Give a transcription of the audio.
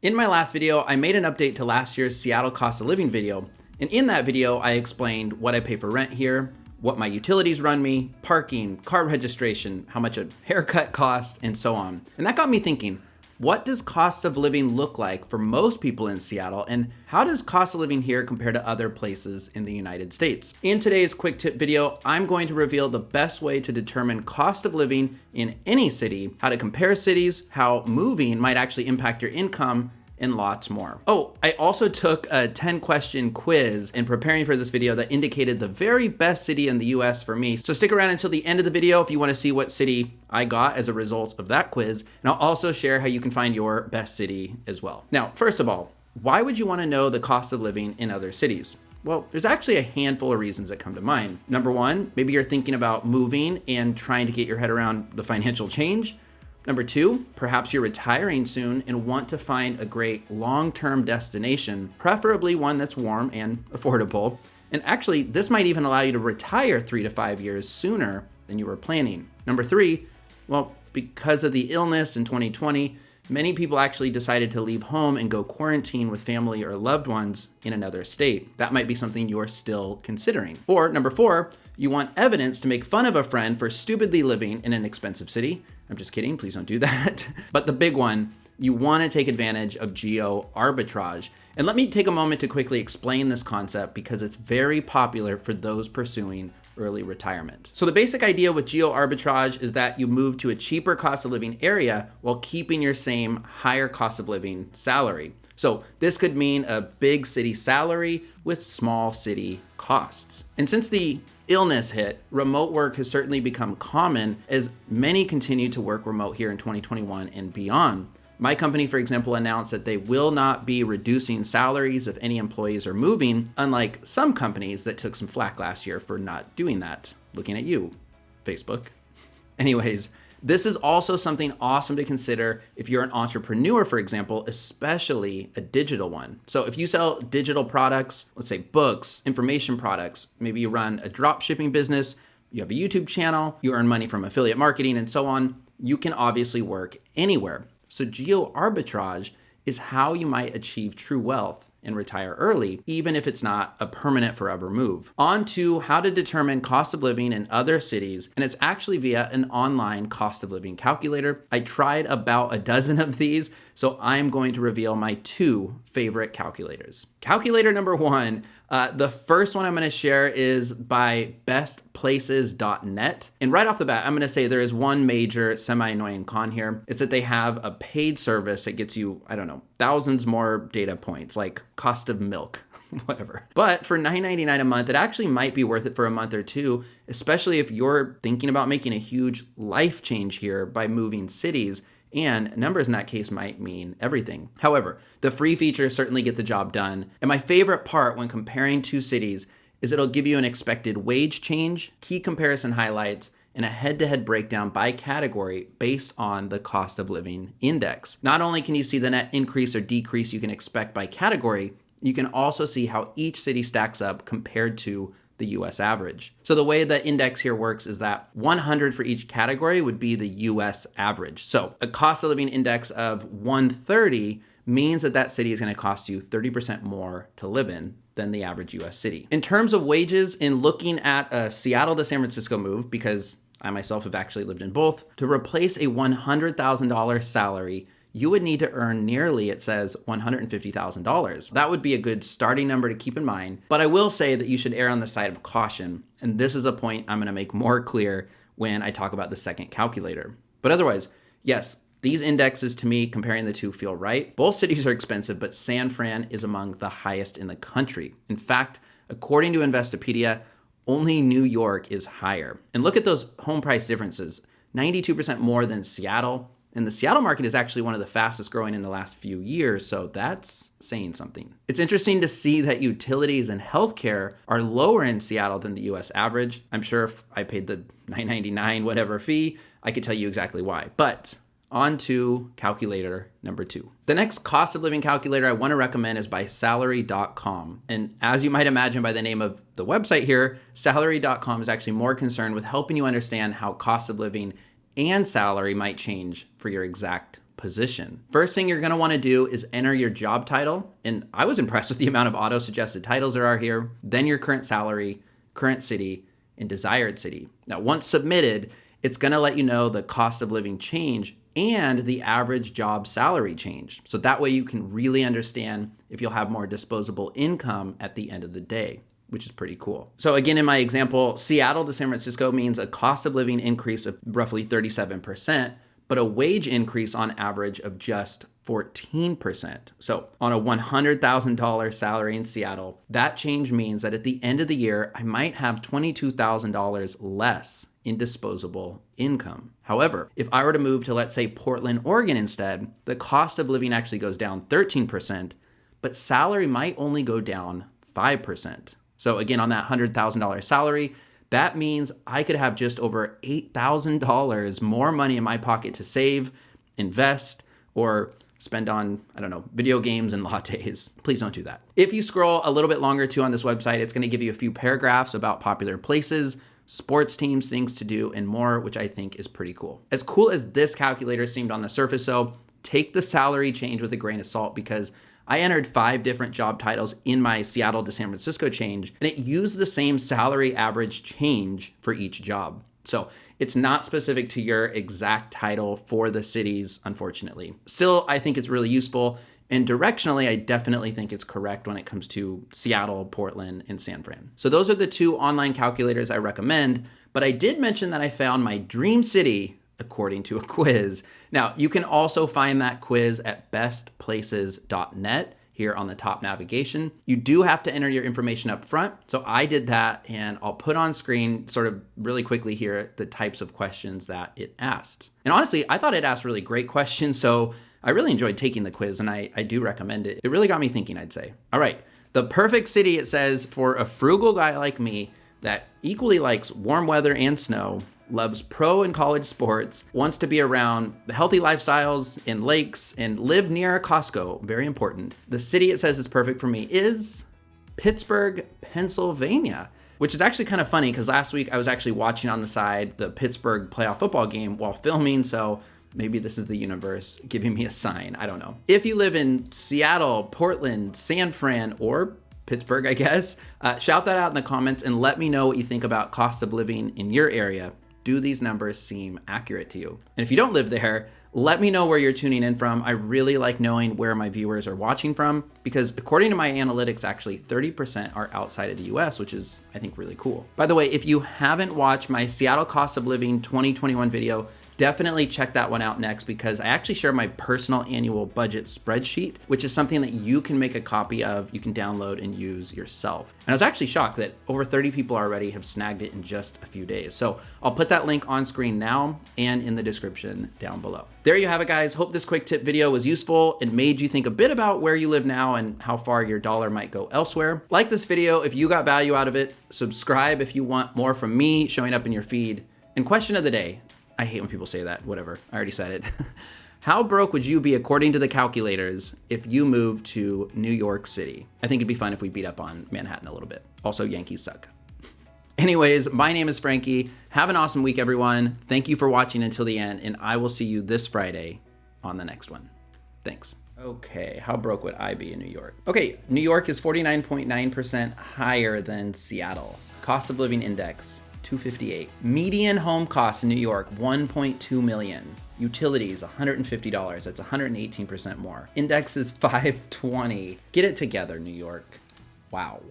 In my last video, I made an update to last year's Seattle cost of living video. And in that video, I explained what I pay for rent here, what my utilities run me, parking, car registration, how much a haircut costs, and so on. And that got me thinking, what does cost of living look like for most people in Seattle, and how does cost of living here compare to other places in the United States? In today's quick tip video, I'm going to reveal the best way to determine cost of living in any city, how to compare cities, how moving might actually impact your income, and lots more. Oh, I also took a 10-question quiz in preparing for this video that indicated the very best city in the US for me. So stick around until the end of the video if you want to see what city I got as a result of that quiz. And I'll also share how you can find your best city as well. Now, first of all, why would you want to know the cost of living in other cities? Well, there's actually a handful of reasons that come to mind. Number one, maybe you're thinking about moving and trying to get your head around the financial change. Number two, perhaps you're retiring soon and want to find a great long-term destination, preferably one that's warm and affordable. And actually, this might even allow you to retire 3 to 5 years sooner than you were planning. Number three, well, because of the illness in 2020, many people actually decided to leave home and go quarantine with family or loved ones in another state. That might be something you're still considering. Or number four, you want evidence to make fun of a friend for stupidly living in an expensive city. I'm just kidding, please don't do that. But the big one, you want to take advantage of geo arbitrage. And let me take a moment to quickly explain this concept because it's very popular for those pursuing early retirement. So the basic idea with geo arbitrage is that you move to a cheaper cost of living area while keeping your same higher cost of living salary. So this could mean a big city salary with small city costs. And since the illness hit, remote work has certainly become common as many continue to work remote here in 2021 and beyond. My company, for example, announced that they will not be reducing salaries if any employees are moving, unlike some companies that took some flack last year for not doing that. Looking at you, Facebook. Anyways, this is also something awesome to consider if you're an entrepreneur, for example, especially a digital one. So if you sell digital products, let's say books, information products, maybe you run a drop shipping business, you have a YouTube channel, you earn money from affiliate marketing and so on, you can obviously work anywhere. So geo arbitrage is how you might achieve true wealth and retire early, even if it's not a permanent forever move. On to how to determine cost of living in other cities, and it's actually via an online cost of living calculator. I tried about a dozen of these, so I'm going to reveal my 2 favorite calculators. Calculator number 1, the first one I'm going to share is by bestplaces.net. And right off the bat, I'm going to say there is one major semi-annoying con here. It's that they have a paid service that gets you, I don't know, thousands more data points, like cost of milk, whatever. But for $9.99 a month, it actually might be worth it for a month or two, especially if you're thinking about making a huge life change here by moving cities. And numbers in that case might mean everything. However, the free features certainly get the job done. And my favorite part when comparing 2 cities is it'll give you an expected wage change, key comparison highlights, and a head-to-head breakdown by category based on the cost of living index. Not only can you see the net increase or decrease you can expect by category, you can also see how each city stacks up compared to the US average. So the way the index here works is that 100 for each category would be the US average. So a cost of living index of 130 means that that city is going to cost you 30% more to live in than the average US city. In terms of wages, in looking at a Seattle to San Francisco move, because I myself have actually lived in both, to replace a $100,000 salary, you would need to earn nearly, it says, $150,000. That would be a good starting number to keep in mind, but I will say that you should err on the side of caution, and this is a point I'm going to make more clear when I talk about the second calculator. But otherwise, yes, these indexes to me, comparing the 2, feel right. Both cities are expensive, but San Fran is among the highest in the country. In fact, according to Investopedia, only New York is higher. And look at those home price differences, 92% more than Seattle. And the Seattle market is actually one of the fastest growing in the last few years, so that's saying something. It's interesting to see that utilities and healthcare are lower in Seattle than the US average. I'm sure if I paid the $9.99 whatever fee, I could tell you exactly why. But on to calculator number 2. The next cost of living calculator I want to recommend is by salary.com. And as you might imagine by the name of the website here, salary.com is actually more concerned with helping you understand how cost of living and salary might change for your exact position. First thing you're gonna wanna do is enter your job title. And I was impressed with the amount of auto-suggested titles there are here. Then your current salary, current city, and desired city. Now, once submitted, it's gonna let you know the cost of living change and the average job salary change. So that way you can really understand if you'll have more disposable income at the end of the day, which is pretty cool. So again, in my example, Seattle to San Francisco means a cost of living increase of roughly 37%, but a wage increase on average of just 14%. So on a $100,000 salary in Seattle, that change means that at the end of the year, I might have $22,000 less in disposable income. However, if I were to move to, let's say, Portland, Oregon instead, the cost of living actually goes down 13%, but salary might only go down 5%. So again, on that $100,000 salary, that means I could have just over $8,000 more money in my pocket to save, invest, or spend on, I don't know, video games and lattes. Please don't do that. If you scroll a little bit longer too on this website, it's gonna give you a few paragraphs about popular places, sports teams, things to do, and more, which I think is pretty cool. As cool as this calculator seemed on the surface though, take the salary change with a grain of salt because I entered 5 different job titles in my Seattle to San Francisco change, and it used the same salary average change for each job. So it's not specific to your exact title for the cities, unfortunately. Still, I think it's really useful. And directionally, I definitely think it's correct when it comes to Seattle, Portland, and San Fran. So those are the 2 online calculators I recommend, but I did mention that I found my dream city according to a quiz. Now, you can also find that quiz at bestplaces.net here on the top navigation. You do have to enter your information up front. So I did that, and I'll put on screen sort of really quickly here the types of questions that it asked. And honestly, I thought it asked really great questions, so I really enjoyed taking the quiz, and I do recommend it. It really got me thinking, I'd say. All right, the perfect city, it says, for a frugal guy like me that equally likes warm weather and snow, loves pro and college sports, wants to be around healthy lifestyles and lakes, and live near a Costco, very important. The city it says is perfect for me is Pittsburgh, Pennsylvania, which is actually kind of funny because last week I was actually watching on the side the Pittsburgh playoff football game while filming, so maybe this is the universe giving me a sign, I don't know. If you live in Seattle, Portland, San Fran, or Pittsburgh, I guess, shout that out in the comments and let me know what you think about cost of living in your area. Do these numbers seem accurate to you? And if you don't live there, let me know where you're tuning in from. I really like knowing where my viewers are watching from because according to my analytics, actually 30% are outside of the US, which is, I think, really cool. By the way, if you haven't watched my Seattle Cost of Living 2021 video, definitely check that one out next because I actually share my personal annual budget spreadsheet, which is something that you can make a copy of, you can download and use yourself. And I was actually shocked that over 30 people already have snagged it in just a few days. So I'll put that link on screen now and in the description down below. There you have it, guys. Hope this quick tip video was useful and made you think a bit about where you live now and how far your dollar might go elsewhere. Like this video if you got value out of it. Subscribe if you want more from me showing up in your feed. And question of the day. I hate when people say that, whatever, I already said it. How broke would you be according to the calculators if you moved to New York City? I think it'd be fun if we beat up on Manhattan a little bit. Also, Yankees suck. Anyways, my name is Frankie. Have an awesome week, everyone. Thank you for watching until the end, and I will see you this Friday on the next one. Thanks. Okay, how broke would I be in New York? Okay, New York is 49.9% higher than Seattle. Cost of living index, 258. Median home cost in New York, 1.2 million. Utilities, $150. That's 118% more. Index is 520. Get it together, New York. Wow.